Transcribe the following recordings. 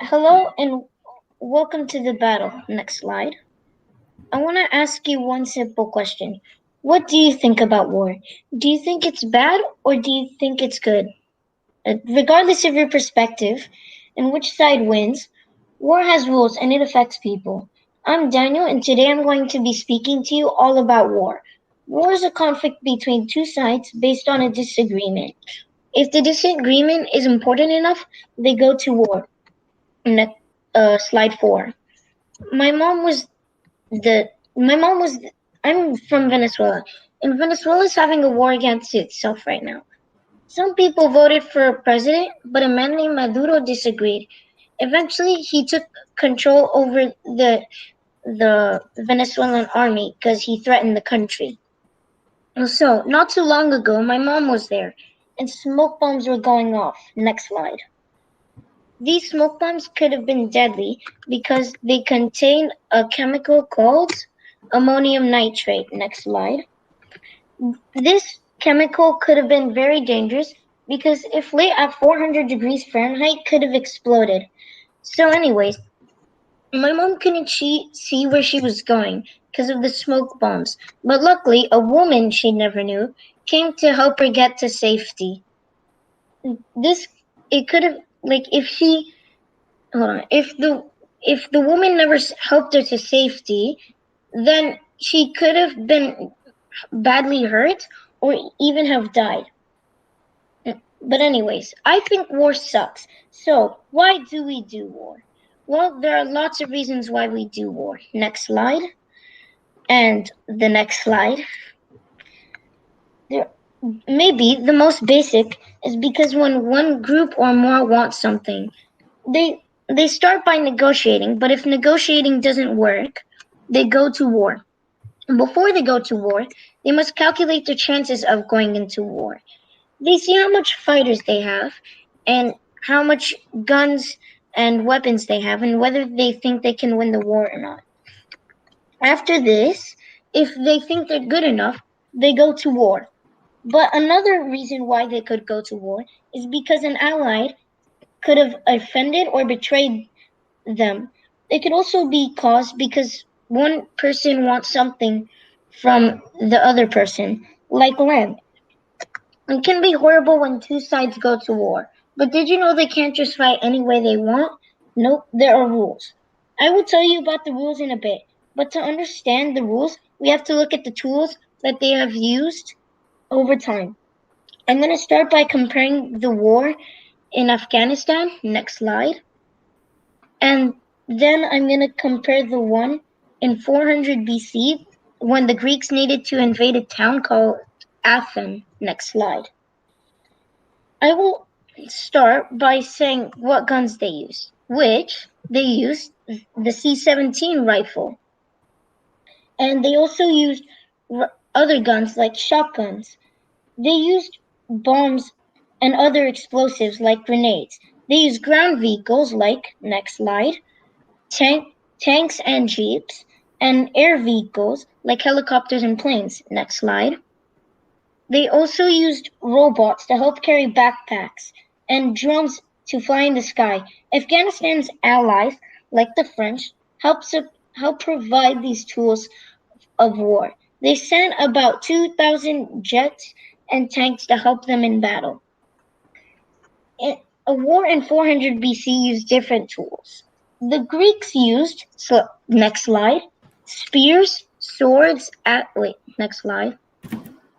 Hello and welcome to the battle. Next slide. I want to ask you one simple question. What do you think about war? Do you think it's bad or do you think it's good? Regardless of your perspective and which side wins, war has rules and it affects people. I'm Daniel and today I'm going to be speaking to you all about war. War is a conflict between two sides based on a disagreement. If the disagreement is important enough, they go to war. Slide 4. My mom was my mom was I'm from Venezuela, and Venezuela is having a war against itself right now. Some people voted for a president, but a man named Maduro disagreed. Eventually, he took control over the Venezuelan army because he threatened the country. So, not too long ago, my mom was there, and smoke bombs were going off. Next slide. These smoke bombs could have been deadly because they contain a chemical called ammonium nitrate. Next slide. This chemical could have been very dangerous because if lit at 400 degrees Fahrenheit could have exploded. So anyways, my mom couldn't see where she was going because of the smoke bombs. But luckily, a woman she never knew came to help her get to safety. This it could have like if she hold on if the woman never helped her to safety, then she could have been badly hurt or even have died. But anyways, I think war sucks. So why do we do war? Well, there are lots of reasons why we do war. Next slide. And the next slide. There, maybe the most basic is because when one group or more wants something, they start by negotiating, but if negotiating doesn't work, they go to war. And before they go to war, they must calculate their chances of going into war. They see how much fighters they have and how much guns and weapons they have and whether they think they can win the war or not. After this, if they think they're good enough, they go to war. But another reason why they could go to war is because an ally could have offended or betrayed them. It could also be caused because one person wants something from the other person, like land. It can be horrible when two sides go to war. But did you know they can't just fight any way they want? Nope, there are rules. I will tell you about the rules in a bit, but to understand the rules, we have to look at the tools that they have used over time. I'm going to start by comparing the war in Afghanistan. Next slide. And then I'm going to compare the one in 400 BC when the Greeks needed to invade a town called Athens. Next slide. I will start by saying what guns they used, which they used the C-17 rifle. And they also used other guns like shotguns. They used bombs and other explosives like grenades. They used ground vehicles like, next slide, tanks and jeeps, and air vehicles like helicopters and planes. Next slide. They also used robots to help carry backpacks and drones to fly in the sky. Afghanistan's allies, like the French, help provide these tools of war. They sent about 2,000 jets and tanks to help them in battle. A war in 400 BC used different tools. The Greeks used, next slide, spears, swords, next slide.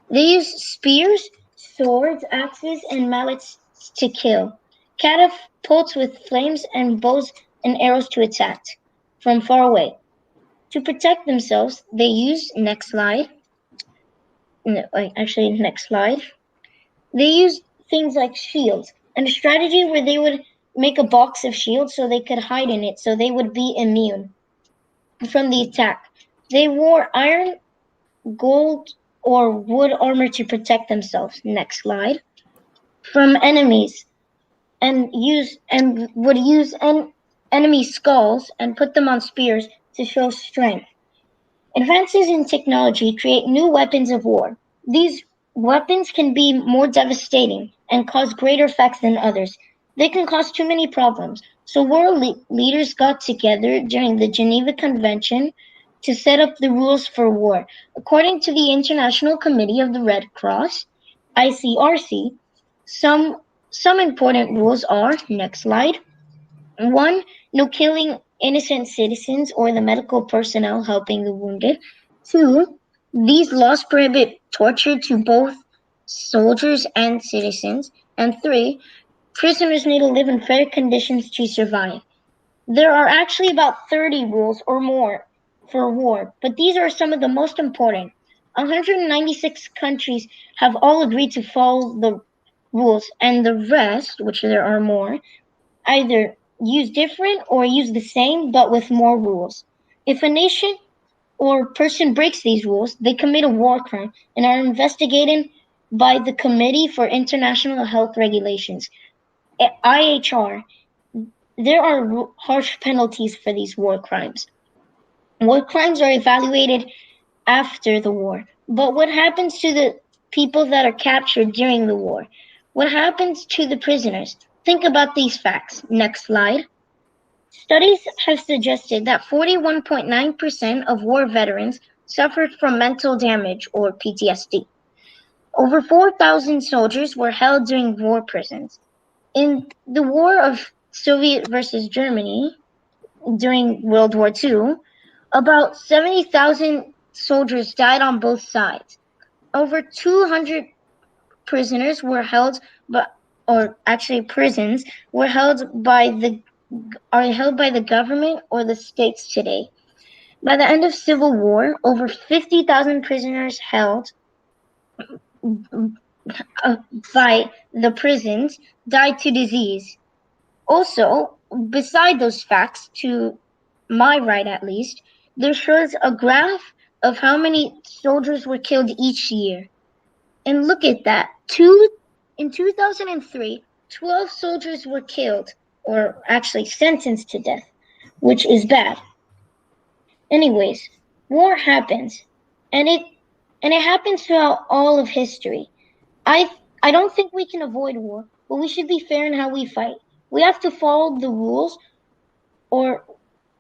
They used spears, swords, axes, and mallets to kill, catapults with flames, and bows and arrows to attack from far away. To protect themselves, they used, next slide, next slide. They used things like shields, and a strategy where they would make a box of shields so they could hide in it so they would be immune from the attack. They wore iron, gold, or wood armor to protect themselves. Next slide. From enemies, and would use enemy skulls and put them on spears to show strength. Advances in technology create new weapons of war. These weapons can be more devastating and cause greater effects than others. They can cause too many problems, So world leaders got together during the Geneva Convention to set up the rules for war. According to the International Committee of the Red Cross, ICRC, some some important rules are, next slide. One, no killing innocent citizens or the medical personnel helping the wounded. Two, these laws prohibit torture to both soldiers and citizens. And three, prisoners need to live in fair conditions to survive. There are actually about 30 rules or more for war, but these are some of the most important. 196 countries have all agreed to follow the rules, and the rest, which there are more, either use different or use the same but with more rules. If a nation or person breaks these rules, they commit a war crime and are investigated by the Committee for International Health Regulations, IHR. There are harsh penalties for these war crimes. War crimes are evaluated after the war. But what happens to the people that are captured during the war? What happens to the prisoners? Think about these facts. Next slide. Studies have suggested that 41.9% of war veterans suffered from mental damage or PTSD. Over 4,000 soldiers were held during war prisons. In the war of Soviet versus Germany during World War II, about 70,000 soldiers died on both sides. Over 200 prisoners were held by, or actually prisons were held by the are held by the government or the states today. By the end of Civil War, over 50,000 prisoners held uh, by the prisons died to disease. Also, beside those facts, to my right at least, there shows a graph of how many soldiers were killed each year. And look at that. In 2003, 12 soldiers were killed, or actually sentenced to death, which is bad. Anyways, war happens, and it happens throughout all of history. I I don't think we can avoid war, but we should be fair in how we fight. We have to follow the rules, or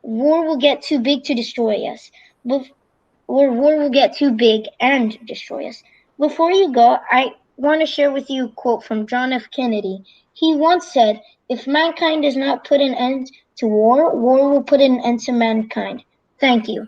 war will get too big to destroy us. Or war will get too big and destroy us. Before you go, I want to share with you a quote from John F. Kennedy. He once said, "If mankind does not put an end to war, war will put an end to mankind." Thank you.